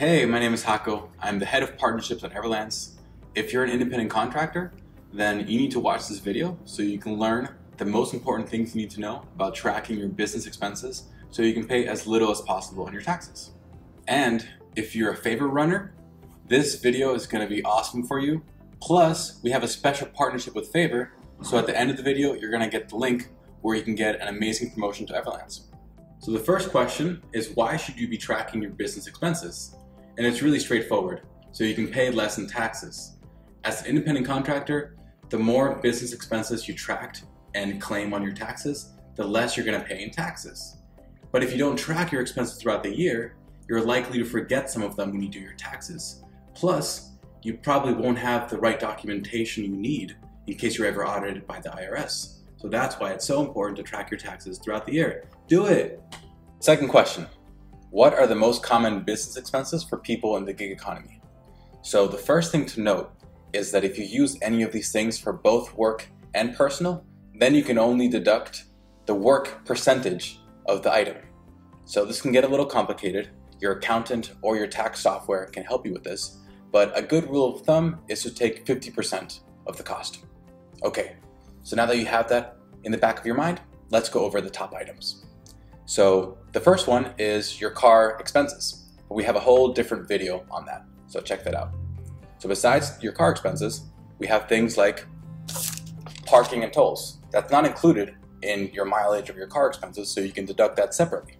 Hey, my name is Hako. I'm the head of partnerships at Everlance. If you're an independent contractor, then you need to watch this video so you can learn the most important things you need to know about tracking your business expenses so you can pay as little as possible on your taxes. And if you're a favor runner, this video is going to be awesome for you. Plus, we have a special partnership with Favor, so at the end of the video, you're going to get the link where you can get an amazing promotion to Everlance. So the first question is, why should you be tracking your business expenses? And it's really straightforward, so you can pay less in taxes. As an independent contractor, the more business expenses you tracked and claim on your taxes, the less you're going to pay in taxes. But if you don't track your expenses throughout the year, you're likely to forget some of them when you do your taxes. Plus, you probably won't have the right documentation you need in case you're ever audited by the IRS. So that's why it's so important to track your taxes throughout the year. Do it! Second question. What are the most common business expenses for people in the gig economy? So the first thing to note is that if you use any of these things for both work and personal, then you can only deduct the work percentage of the item. So this can get a little complicated. Your accountant or your tax software can help you with this, but a good rule of thumb is to take 50% of the cost. Okay, so now that you have that in the back of your mind, let's go over the top items. So the first one is your car expenses. We have a whole different video on that, so check that out. So besides your car expenses, we have things like parking and tolls. That's not included in your mileage of your car expenses, so you can deduct that separately.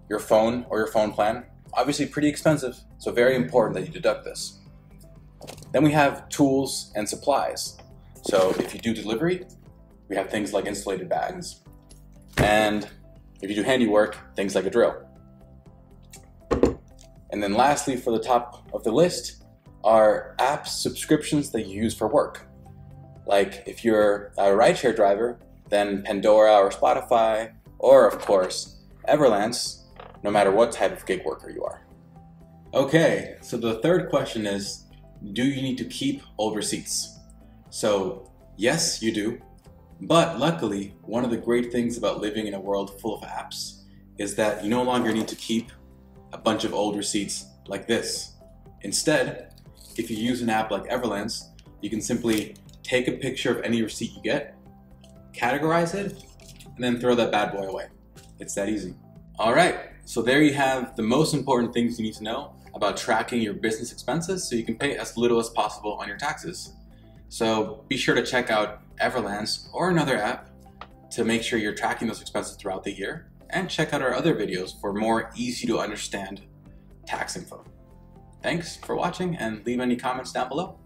Your phone or your phone plan, obviously pretty expensive, so very important that you deduct this. Then we have tools and supplies. So if you do delivery, we have things like insulated bags. And if you do handiwork, things like a drill. And then lastly, for the top of the list are app subscriptions that you use for work. Like if you're a rideshare driver, then Pandora or Spotify, or of course, Everlance, no matter what type of gig worker you are. Okay, so the third question is, do you need to keep old receipts? So yes, you do. But luckily, one of the great things about living in a world full of apps is that you no longer need to keep a bunch of old receipts like this. Instead, if you use an app like Everlance, you can simply take a picture of any receipt you get, categorize it, and then throw that bad boy away. It's that easy. All right, so there you have the most important things you need to know about tracking your business expenses so you can pay as little as possible on your taxes. So be sure to check out Everlance or another app to make sure you're tracking those expenses throughout the year, and check out our other videos for more easy to understand tax info. Thanks for watching, and leave any comments down below.